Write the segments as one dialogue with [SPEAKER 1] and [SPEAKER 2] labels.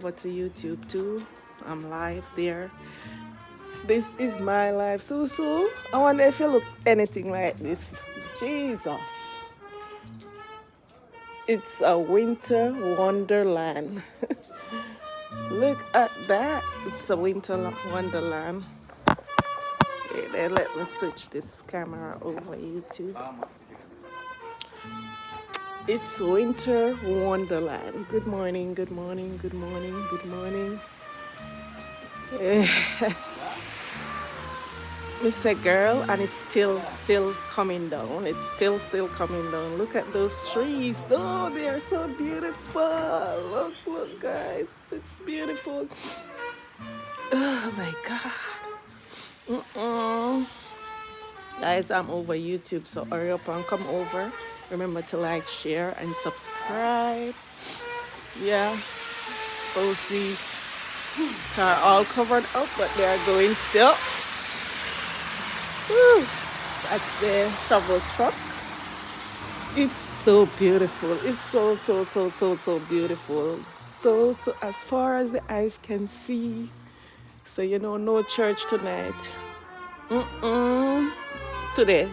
[SPEAKER 1] over to YouTube too. I'm live there. This is my life. So, I wonder if you look anything like this. Jesus. It's a winter wonderland. Look at that. It's a winter wonderland. Okay, then let me switch this camera over YouTube. It's winter wonderland. Good morning, good morning, good morning, good morning. Miss a girl, and it's still coming down. It's still coming down. Look at those trees. Oh, they are so beautiful. Look, guys. It's beautiful. Oh my God. Guys, I'm over YouTube, so hurry up and come over. Remember to like, share, and subscribe. Yeah. OC car all covered up, but they are going still. Woo. That's the shovel truck. It's so beautiful. It's so beautiful. So as far as the eyes can see. So no church tonight. Today.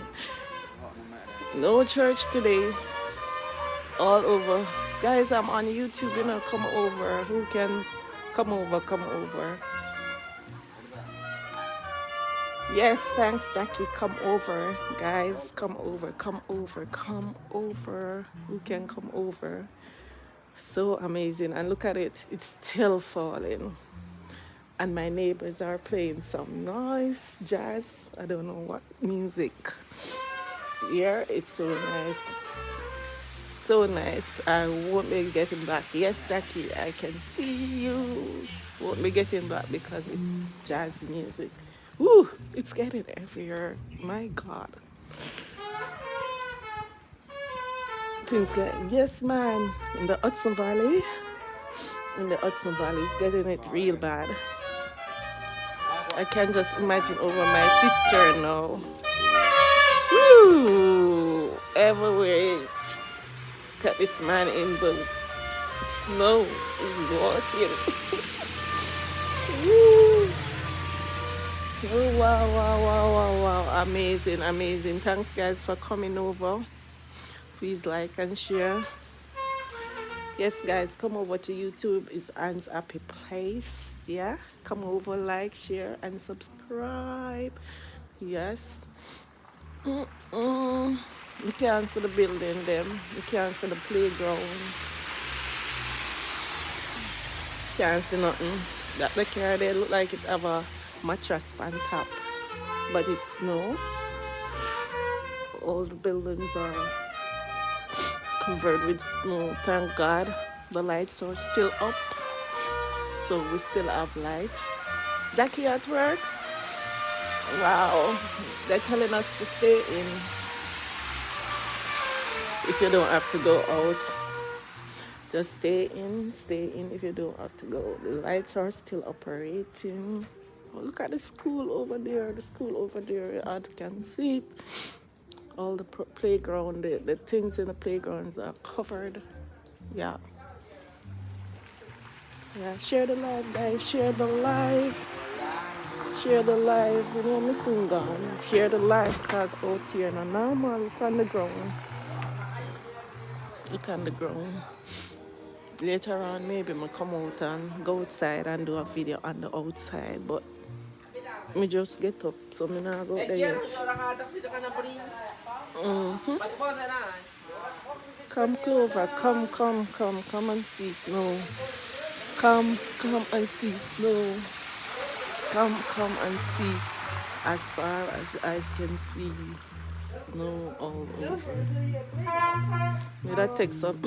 [SPEAKER 1] No church today. All over. Guys, I'm on YouTube, come over. Who can come over. Yes, thanks, Jackie. Come over, guys. Come over. Who can come over? So amazing. And look at it. It's still falling. And my neighbors are playing some nice jazz. I don't know what music. Yeah, it's so nice. So nice. I won't be getting back. Yes, Jackie, I can see you. Won't be getting back because it's jazz music. Woo, it's getting everywhere. My God. Things like, yes, man, in the Hudson Valley. It's getting it real bad. I can just imagine over my sister now. Woo, everywhere. Look at this man in the snow. He's walking. Woo. Oh, wow. Amazing. Thanks, guys, for coming over. Please like and share. Yes, guys, come over to YouTube. It's Anne's Happy Place. Yeah, come over, like, share, and subscribe. Yes. You can't see the building, them. You can't see the playground. Can't see nothing. That the car, they look like it have a mattress on top, but it's snow. All the buildings are covered with snow. Thank God the lights are still up, so we still have light. Jackie at work? Wow, they're telling us to stay in if you don't have to go out. Just stay in if you don't have to go. The lights are still operating. Oh, look at the school over there. You can see it. All the playground, the things in the playgrounds are covered. Yeah. Share the live, guys. Share the live. Me soon gone. Share the live, because out here now normal. Look on the ground. Later on, maybe I come out and go outside and do a video on the outside, but me just get up, so me not go there yet. Come, Clover, come and see snow. Come and see snow. Come and see as far as the eyes can see. Snow all over. May that take some.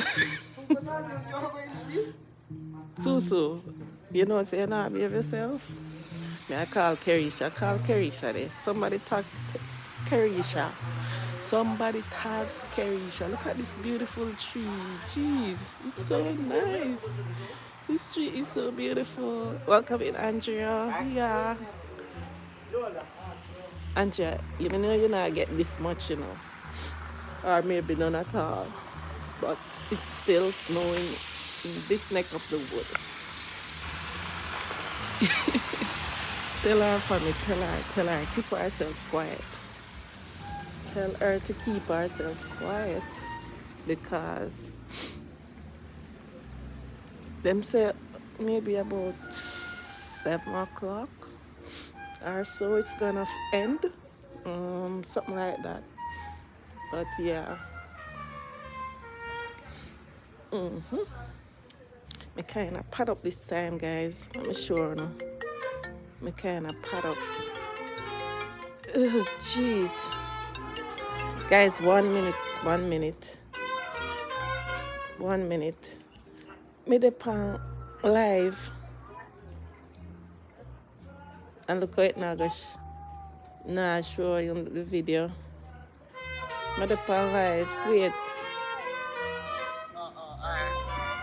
[SPEAKER 1] Susu, say you not behave yourself. May I call Kerisha there. Somebody tag Kerisha. Look at this beautiful tree. Jeez, it's so nice. This tree is so beautiful. Welcome in, Andrea. Yeah. Andrea, you not get this much, or maybe none at all. But it's still snowing in this neck of the wood. Tell her for me, tell her, keep herself quiet. Tell her to keep herself quiet because them say maybe about 7 o'clock or so it's gonna end. Something like that. But yeah. Me kinda pad up this time, guys. I'm sure no. Me kinda pad up. Ugh, jeez. Guys, 1 minute, 1 minute, 1 minute. Me depend live and look how it now gosh. Nah, show you the video. Me depend live. Wait.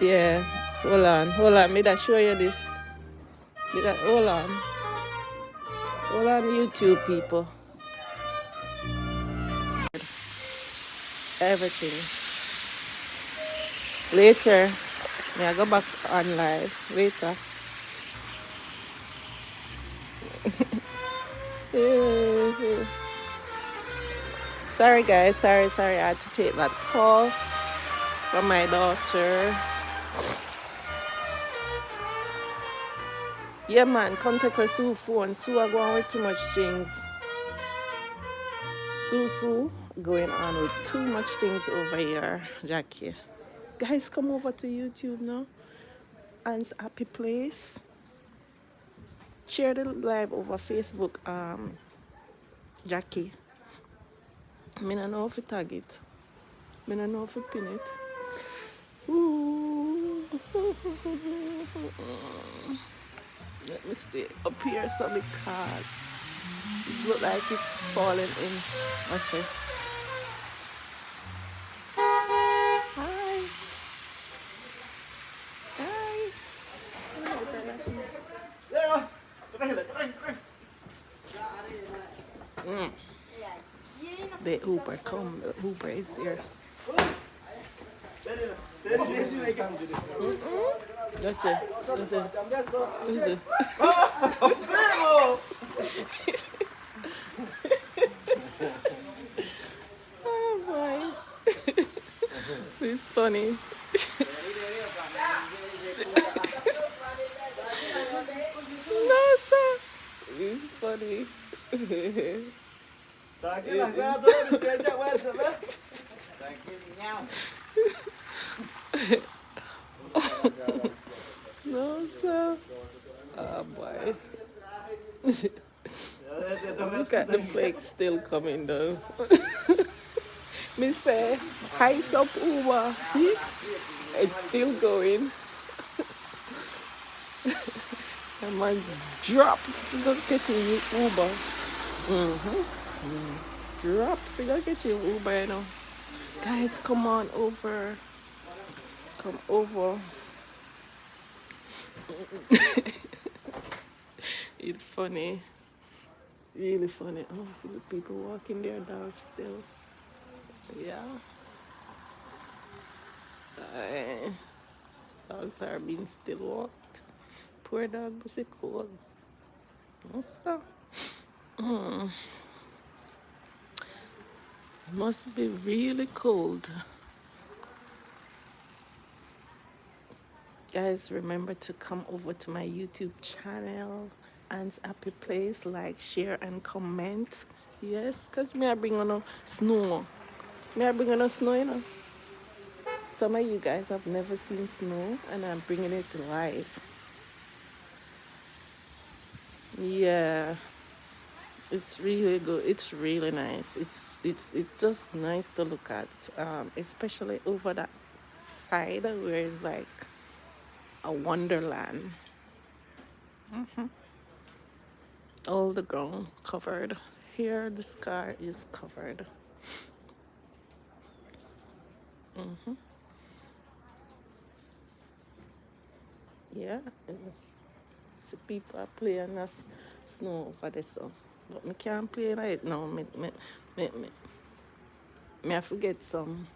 [SPEAKER 1] Yeah. Hold on. Me that show you this. Me that hold on. Hold on, YouTube people. Everything. Later. Me I go back on live. Later. Sorry guys, sorry. I had to take that call from my daughter. Yeah man, contact her Sue phone. Sue are going with too much things. Sue going on with too much things over here, Jackie. Guys, come over to YouTube now. Anne's Happy Place. Share the live over Facebook, Jackie. Me don't know if to tag it. Me don't know if to pin it. Ooh. Let me stay up here so because it looks like it's falling in. Watch it. Hi. The Uber come. The Uber is here. That's it. Oh boy. It's funny. No, sir. It's funny. No, sir. Oh boy. Look at the flakes still coming though. Me say, hi up Uber. See? It's still going. And my drop figure getting you Uber. Drop figure getting Uber, you know. Guys, come on over. Come over. It's funny. Really funny. Oh, see the people walking their dogs still. Yeah. Dogs are being still walked. Poor dog was it cold. What's that? Must be really cold. Guys, remember to come over to my YouTube channel, Anne's Happy Place. Like, share, and comment. Yes, because me I bring on a snow. Me I bring on a snow, you know. Some of you guys have never seen snow, and I'm bringing it live. Yeah, it's really good. It's really nice. It's just nice to look at, especially over that side where it's like a wonderland. All the ground covered. Here the sky is covered. Yeah. So people are playing that snow over there, so. But me can't play right now. Me I forget some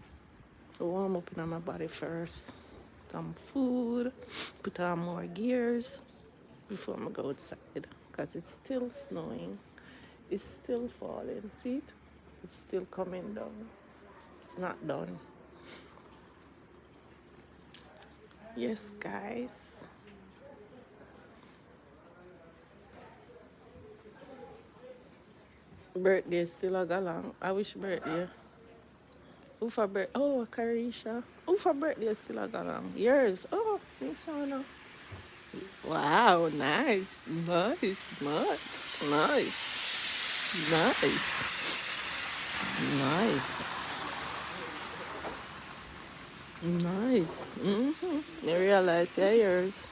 [SPEAKER 1] warm up in my body first. Some food, put on more gears. before I go outside because it's still snowing. It's still falling. See it? It's still coming down. It's not done. Yes, guys. Birthday still a galang. I wish birthday. Who for birthday? Oh, Carisha. Who for birthday still a galang? Yours. Oh, thanks, Shana. Wow, nice, nice, nice, nice, nice, nice, nice. Mm-hmm. You realize, yeah, yours.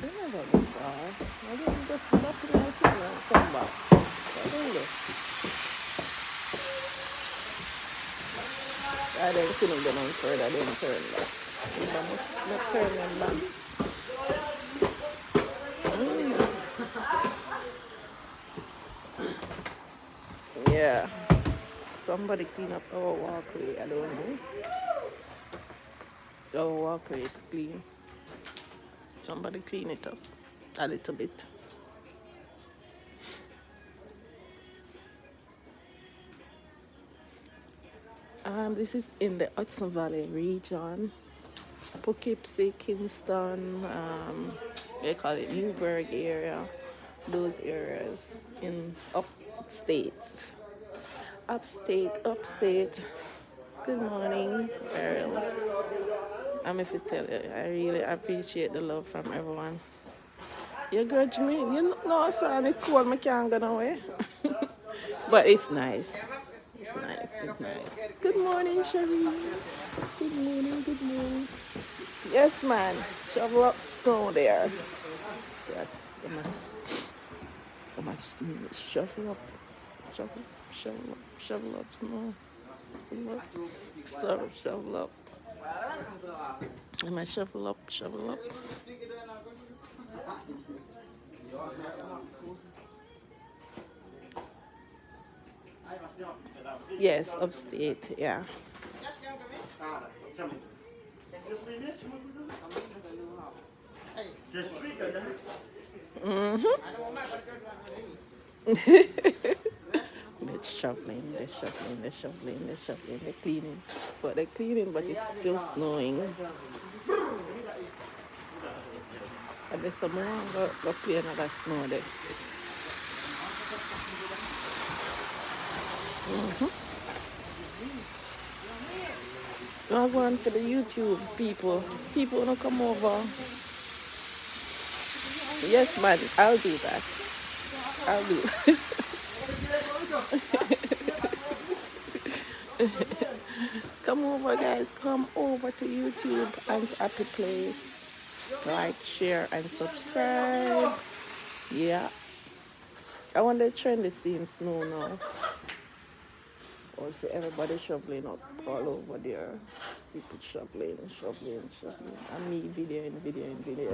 [SPEAKER 1] They never go far. I didn't just stop in my finger and come back. I don't know. I didn't couldn't go no further. I didn't turn back. If I must not turn them back. Yeah. Somebody clean up our walkway. I don't know. Our walkway is clean. Somebody clean it up a little bit. This is in the Hudson Valley region. Poughkeepsie, Kingston, they call it Newburgh area. Those areas in upstate. Upstate. Good morning, Earl. I'm if you tell you, I really appreciate the love from everyone. You grudge me? You know, son, it's cold, I can't go away. But it's nice. It's nice, it's nice. Good morning, Sherry. Good morning, good morning. Yes, man. Shovel up snow there. That's the must shovel up snow. Shovel up. Am I shovel up? Yes, upstate, yeah. They're shoveling, they're cleaning. But they're cleaning, but it's still snowing. And there's some more go play another snow there. I'm going for the YouTube people. People wanna come over. Yes, man, I'll do that. I'll do. Come over, guys. Come over to YouTube and Happy Place. Like, share, and subscribe. Yeah. I want the trend to see in snow now. Or see everybody shoveling up all over there. People shoveling. And me videoing.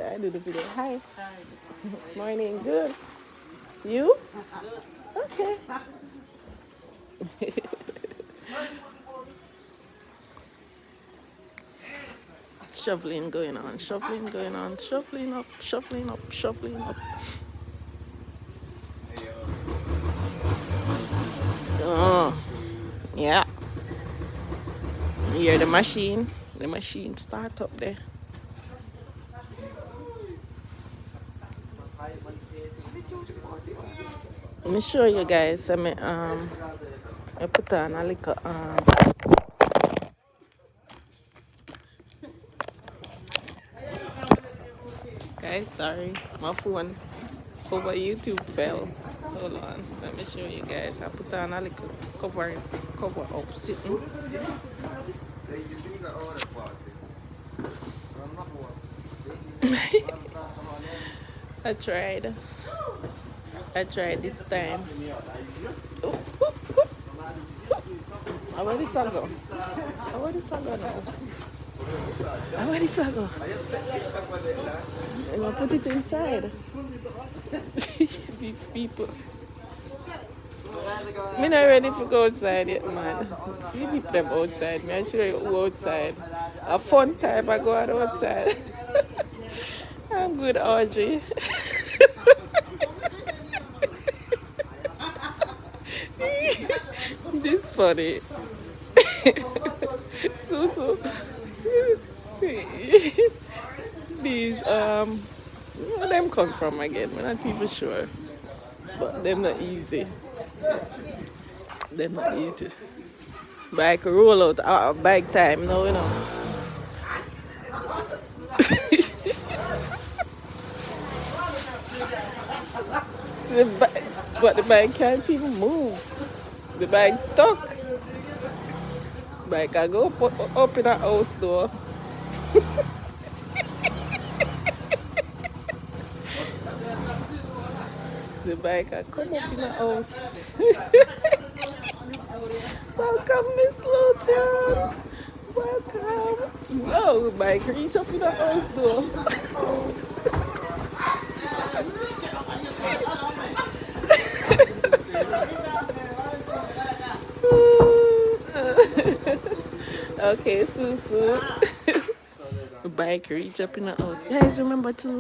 [SPEAKER 1] I do the video. Hi. Morning. Good. You? Okay. Shoveling going on. Shoveling up. Oh, yeah. You hear the machine? The machine start up there. Let me show you guys. I put on a little guys, sorry, my phone over YouTube fell. Hold on, let me show you guys. I put on a little cover up sitting. I tried this time. Where did I go? Where did I go now? Where did I go? I'm gonna put it inside. These people. Me not ready to go outside yet, man. See people them outside. Me I show you who outside. A fun time I go out outside. I'm good, Audrey. This funny. So these where them come from again? We're not even sure. But them not easy. Them not easy. Bike roll out bike time now, you know. But the bike can't even move. The bike stuck. Bike I go up in a house door. The bike I come up in the house. Welcome, Miss Lucian. Welcome. No, bike reach up in the house door. Okay, Susu. Bike reach up in the house. Guys, remember to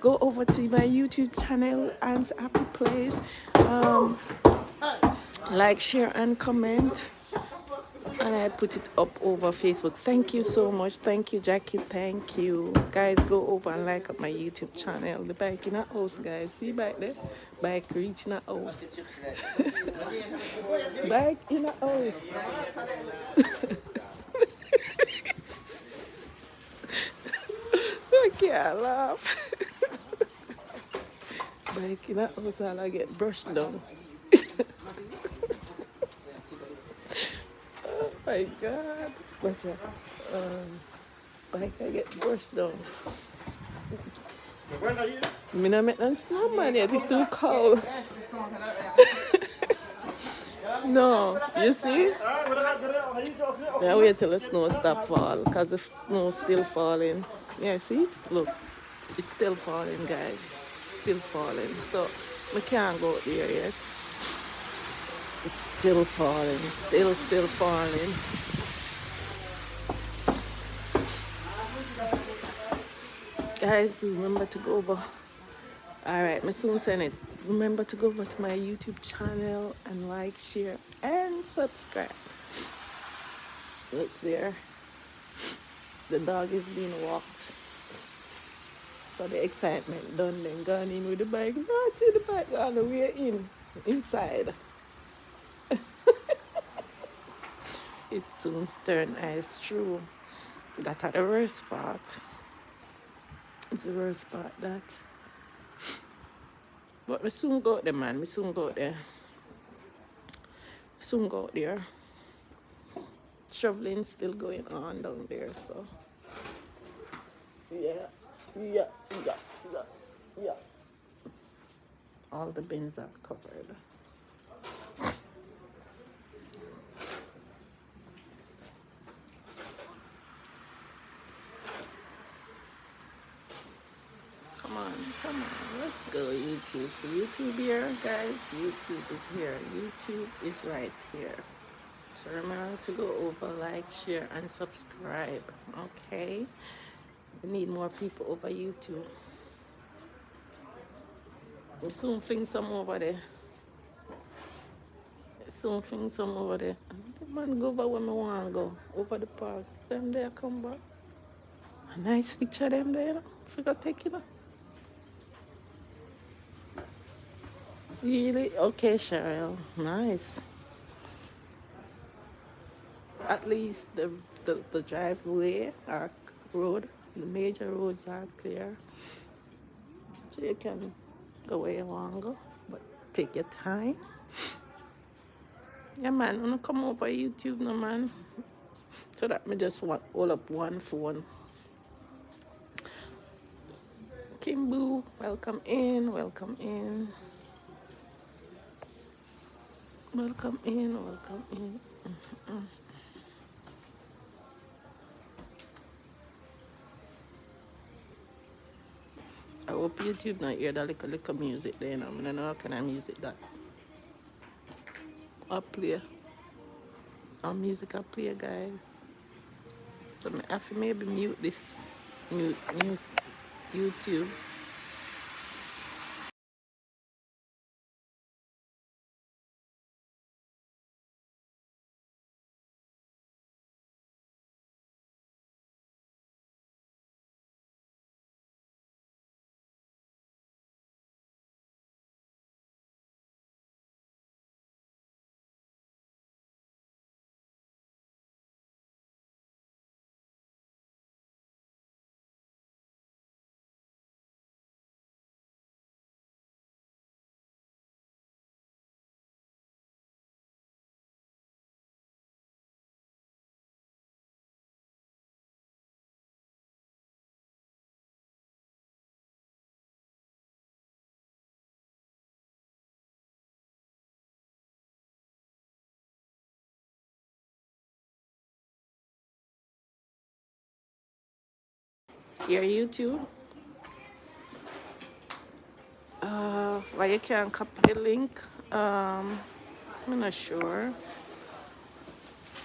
[SPEAKER 1] go over to my YouTube channel, Anne's Happy Place. Like, share, and comment. And I put it up over Facebook. Thank you so much. Thank you, Jackie. Thank you. Guys, go over and like up my YouTube channel. The bike in the house, guys. See back there? Bike reaching the house. Bike in the house. I can't laugh. Bike in the house, all I get brushed down. Oh my God. But bike I get brushed down. Me not make no snow man yet, it's too cold. No, you see? I wait till the snow stop fall, because the snow still falling. Yeah, see it? Look, it's still falling, guys. Still falling. So we can't go there yet. It's still falling, still falling. Guys, remember to go over. Alright, me soon send it. Remember to go over to my YouTube channel and like, share, and subscribe. Look there. The dog is being walked. So the excitement done, then gone in with the bike. Not see the bike on the way inside. It soon turn ice through. That's the worst part. It's the worst part, that. But we soon go out there, man. We soon go out there. Soon go out there. Shoveling still going on down there, so. Yeah. All the bins are covered. Come on, let's go YouTube. So YouTube here, guys, YouTube is here. YouTube is right here. So remember to go over, like, share, and subscribe, okay? We need more people over YouTube. We'll soon fling some over there. Soon fling some over there. The man go over where I want to go. Over the parks. Them there come back. A nice picture of them there, you know? Forgot take it up. Really? Okay, Cheryl. Nice. At least the driveway or road, the major roads are clear. So you can go where you want to go, but take your time. Yeah, man, I'm gonna come over YouTube now, man. So that me just want all up one phone. Kimbu, welcome in, welcome in. Welcome in, welcome in. I hope YouTube not hear that little music there now. I don't know how can I music that. up play. Our music up play, guys. So I have to maybe mute this mute news YouTube. Your YouTube. Why you can't copy the link? I'm not sure.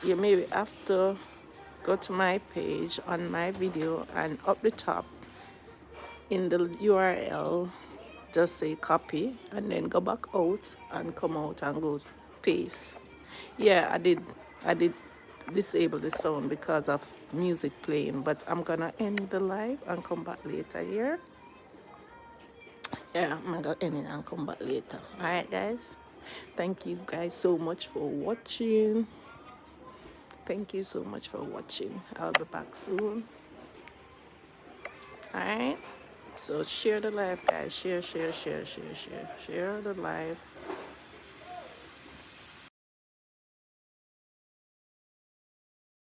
[SPEAKER 1] You maybe have to go to my page on my video and up the top in the URL just say copy and then go back out and come out and go paste. Yeah, I did disable the sound because of music playing, but I'm gonna end the live and come back later here. Yeah, I'm gonna end it and come back later. Alright guys. Thank you guys so much for watching. Thank you so much for watching. I'll be back soon. Alright. So share the live, guys. Share the live.